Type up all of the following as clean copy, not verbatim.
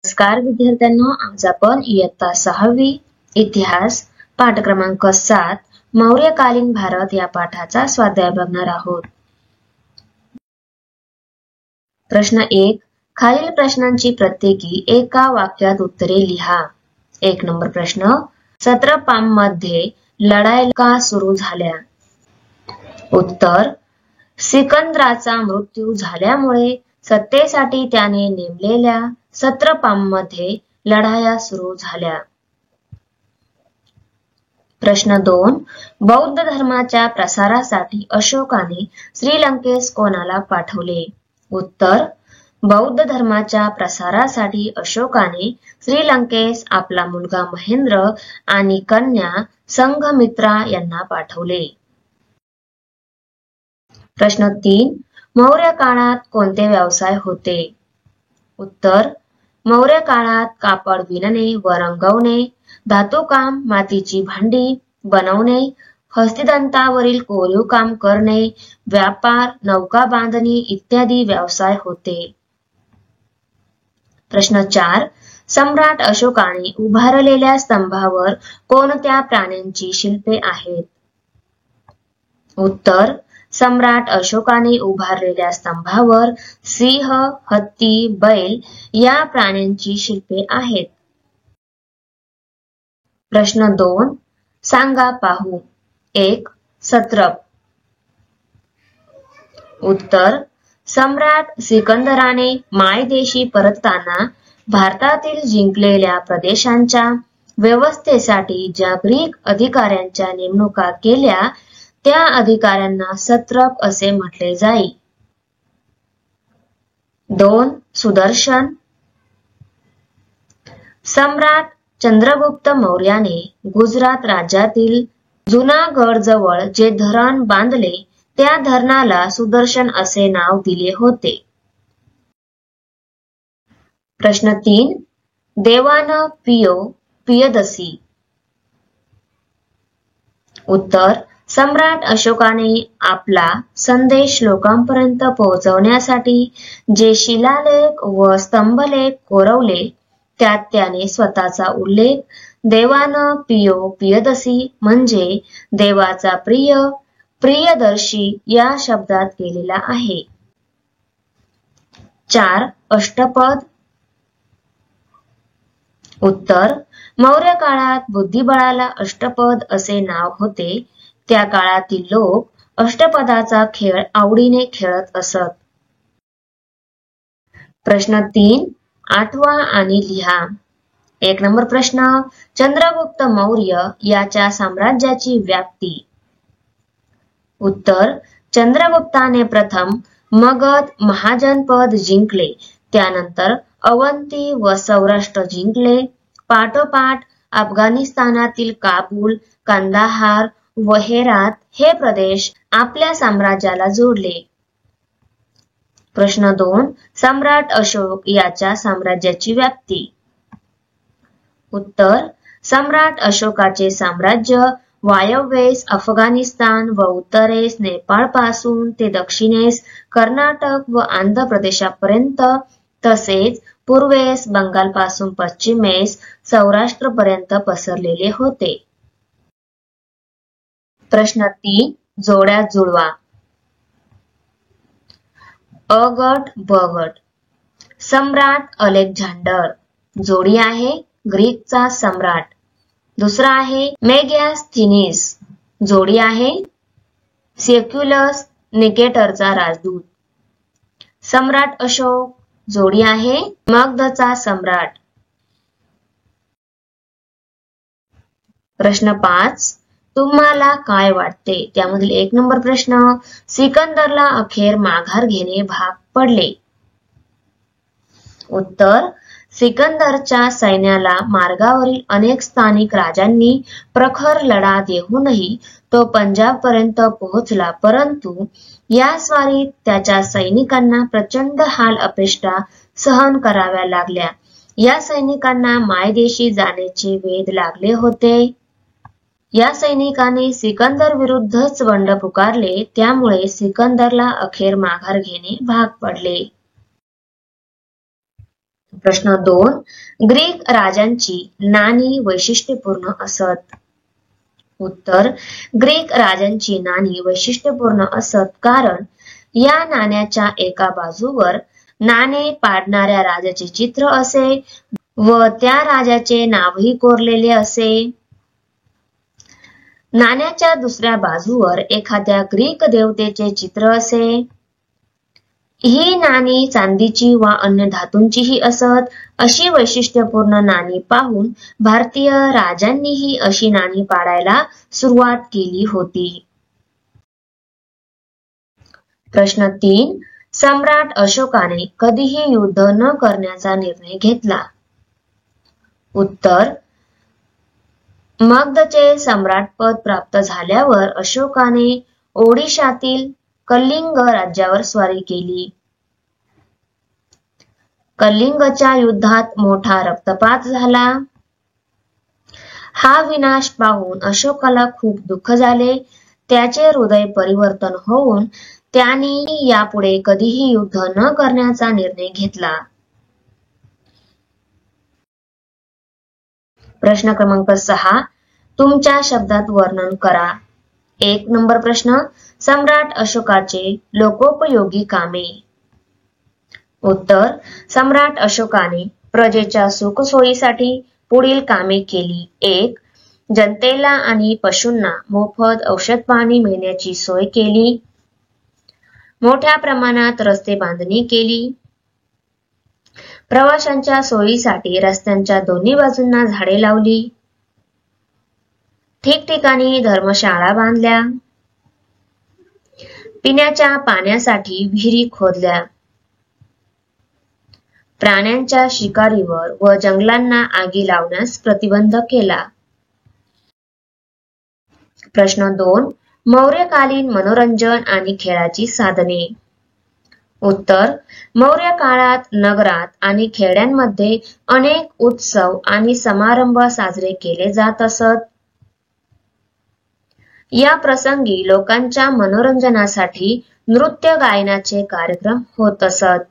नमस्कार विद्यार्थ्यांनो, आज आपण इयत्ता 6वी इतिहास पाठ क्रमांक 7 मौर्यकालीन भारत या पाठाचा स्वाध्याय बघणार आहोत. प्रश्न 1. खालील प्रश्नांची प्रत्येकी एका वाक्यात उत्तरे लिहा. 1 नंबर प्रश्न. सत्रपाम मध्ये लढाई का सुरू झाल्या? उत्तर. सिकंदराचा मृत्यू झाल्यामुळे सत्तेसाठी त्याने नेमलेल्या सत्रपामध्ये लढाया सुरू झाल्या. प्रश्न 2. बौद्ध धर्माच्या प्रसारासाठी अशोकाने श्रीलंकेस कोणाला पाठवले? उत्तर. बौद्ध धर्माच्या प्रसारासाठी अशोकाने श्रीलंकेस आपला मुलगा महेंद्र आणि कन्या संघमित्रा यांना पाठवले. प्रश्न 3. मौर्य काळात कोणते व्यवसाय होते? उत्तर. मौर्य काळात कापड विणणे व रंगवणे, धातुकाम, मातीची भांडी बनवणे, हस्तिदंतावरील कोरीव काम करणे, व्यापार, नौका बांधणी इत्यादी व्यवसाय होते. प्रश्न 4. सम्राट अशोकाने उभारलेल्या स्तंभावर कोणत्या प्राण्यांची शिल्पे आहेत? उत्तर. सम्राट अशोकाने उभारलेल्या स्तंभावर सिंह, हत्ती, बैल या प्राण्यांची शिल्पे आहेत. प्रश्न 2. सांगा पाहू. 1. सत्रप. उत्तर. सम्राट सिकंदराने मायदेशी परतताना भारतातील जिंकलेल्या प्रदेशांच्या व्यवस्थेसाठी ज्या ग्रीक अधिकाऱ्यांच्या नेमणुका केल्या त्या अधिकाऱ्यांना सत्रप असे म्हटले जाई. 2. सुदर्शन. सम्राट चंद्रगुप्त मौर्याने गुजरात राज्यातील जुनागड जवळ जे धरण बांधले त्या धरणाला सुदर्शन असे नाव दिले होते. प्रश्न 3. देवान पियदसी. उत्तर. सम्राट अशोकाने आपला संदेश लोकांपर्यंत पोहोचवण्यासाठी जे शिलालेख व स्तंभलेख कोरवले त्यात त्याने स्वतःचा उल्लेख देवान पियदसी म्हणजे देवाचा प्रिय, प्रियदर्शी या शब्दात केलेला आहे. 4. अष्टपद. उत्तर. मौर्य काळात बुद्धिबळाला अष्टपद असे नाव होते. त्या काळातील लोक अष्टपदाचा खेळ आवडीने खेळत असत. प्रश्न 3. आठवा आणि लिहा. 1 नंबर प्रश्न. चंद्रगुप्त मौर्य याच्या साम्राज्याची व्याप्ती. उत्तर. चंद्रगुप्ताने प्रथम मगध महाजनपद जिंकले, त्यानंतर अवंती व सौराष्ट्र जिंकले. पाठोपाठ अफगाणिस्तानातील काबूल, कंदाहार व हेरात हे प्रदेश आपल्या साम्राज्याला जोडले. प्रश्न 2. सम्राट अशोक याच्या साम्राज्याची व्याप्ती. उत्तर. सम्राट अशोकाचे साम्राज्य वायव्येस अफगाणिस्तान व उत्तरेस नेपाळ पासून ते दक्षिणेस कर्नाटक व आंध्र प्रदेशापर्यंत तसेच पूर्वेस बंगाल पासून पश्चिमेस सौराष्ट्रपर्यंत पसरलेले होते. प्रश्न 3. जोड्या जुळवा. अ गट ब गट. सम्राट अलेक्झांडर. जोडी आहे ग्रीकचा सम्राट. दुसरा आहे मेगॅस्थनीस. जोडी आहे सेक्युलस निकेटरचा राजदूत. सम्राट अशोक. जोडी आहे मगधचा सम्राट. प्रश्न 5. तुम्हाला काय वाटते? त्यामधील 1 नंबर प्रश्न. सिकंदरला अखेर माघार घेणे भाग पडले. उत्तर. सिकंदरच्या सैन्याला मार्गावरील अनेक स्थानिक राजांनी प्रखर लढा देऊनही तो पंजाब पर्यंत पोहोचला, परंतु या स्वारीत त्याच्या सैनिकांना प्रचंड हाल अपेष्टा सहन कराव्या लागल्या. या सैनिकांना मायदेशी जाण्याचे वेध लागले होते. या सैनिकाने सिकंदर विरुद्धच बंड पुकारले, त्यामुळे सिकंदरला अखेर माघार घेणे भाग पडले. प्रश्न 2. ग्रीक राजांची नाणी वैशिष्ट्यपूर्ण असत. उत्तर. ग्रीक राजांची नाणी वैशिष्ट्यपूर्ण असत कारण या नाण्याच्या एका बाजूवर नाणे पाडणाऱ्या राजाचे चित्र असे व त्या राजाचे नावही कोरलेले असे. नाण्याच्या दुसऱ्या बाजूवर एखाद्या ग्रीक देवतेचे चित्र असे. ही नाणी चांदीची वा अन्य धातूंचीही असत. अशी वैशिष्ट्यपूर्ण नाणी पाहून भारतीय राजांनीही अशी नाणी पाडायला सुरुवात केली होती. प्रश्न 3. सम्राट अशोकाने कधीही युद्ध न करण्याचा निर्णय घेतला. उत्तर. मगधचे सम्राटपद प्राप्त झाल्यावर अशोकाने ओडिशातील कलिंग राज्यावर स्वारी केली. कलिंगच्या युद्धात मोठा रक्तपात झाला. हा विनाश पाहून अशोकाला खूप दुःख झाले. त्याचे हृदय परिवर्तन होऊन त्यांनी यापुढे कधीही युद्ध न करण्याचा निर्णय घेतला. प्रश्न क्रमांक 6. तुमच्या शब्दात वर्णन करा. 1 नंबर प्रश्न. सम्राट अशोकाचे लोकोपयोगी कामे. उत्तर. सम्राट अशोकाने प्रजेच्या सुखसोयीसाठी पुढील कामे केली. 1. जनतेला आणि पशूंना मोफत औषध पाणी मिळण्याची सोय केली. मोठ्या प्रमाणात रस्ते बांधणी केली. प्रवाशांच्या सोयीसाठी रस्त्यांच्या दोन्ही बाजूंना झाडे लावली. ठिकठिकाणी धर्मशाळा बांधल्या. पिण्याच्या पाण्यासाठी विहिरी खोदल्या. प्राण्यांच्या शिकारीवर व जंगलांना आगी लावण्यास प्रतिबंध केला. प्रश्न 2. मौर्यकालीन मनोरंजन आणि खेळाची साधने. उत्तर. मौर्य काळात नगरात आणि खेड्यांमध्ये अनेक उत्सव आणि समारंभ साजरे केले जात असत. या प्रसंगी लोकांच्या मनोरंजनासाठी नृत्य गायनाचे कार्यक्रम होत असत.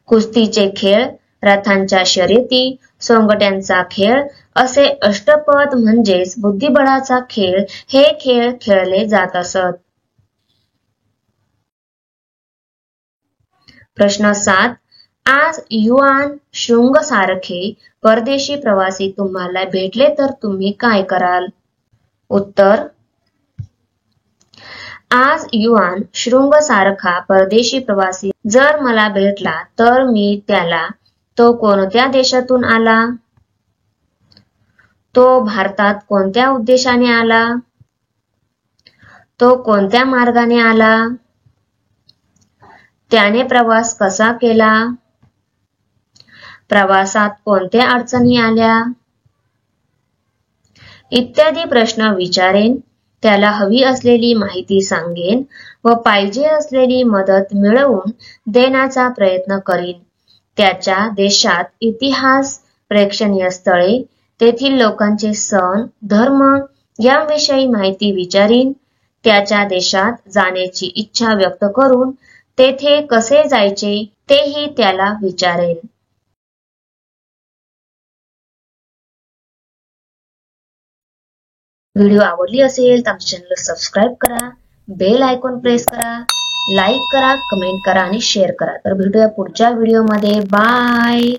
कुस्तीचे खेळ, रथांच्या शर्यती, सोंगट्यांचा खेळ असे अष्टपद म्हणजेच बुद्धिबळाचा खेळ हे खेळ खेळले जात असत. प्रश्न 7. आज युआन शृंग सारखे परदेशी प्रवासी तुम्हाला भेटले तर तुम्ही काय कराल. उत्तर. आज युआन शृंग सारखा परदेशी प्रवासी जर मला भेटला तर मी त्याला, तो कोणत्या देशातून आला, तो भारतात कोणत्या उद्देशाने आला, तो कोणत्या मार्गाने आला, त्याने प्रवास कसा केला, प्रवासात कोणत्या अडचणी आल्या, इत्यादी प्रश्न विचारेन. त्याला हवी असलेली माहिती सांगेन व पाहिजे असलेली मदत मिळवून देण्याचा प्रयत्न करीन. त्याच्या देशात इतिहास, प्रेक्षणीय स्थळे, तेथील लोकांचे सण, धर्म यांविषयी माहिती विचारीन. त्याच्या देशात जाण्याची इच्छा व्यक्त करून तेथे कसे जायचे तेही त्याला विचारेन. व्हिडिओ आवडली असेल तर आमच्या चॅनलला सबस्क्राईब करा, बेल आयकॉन प्रेस करा, लाईक करा, कमेंट करा आणि शेअर करा. तर भेटूया पुढच्या व्हिडिओमध्ये. बाय.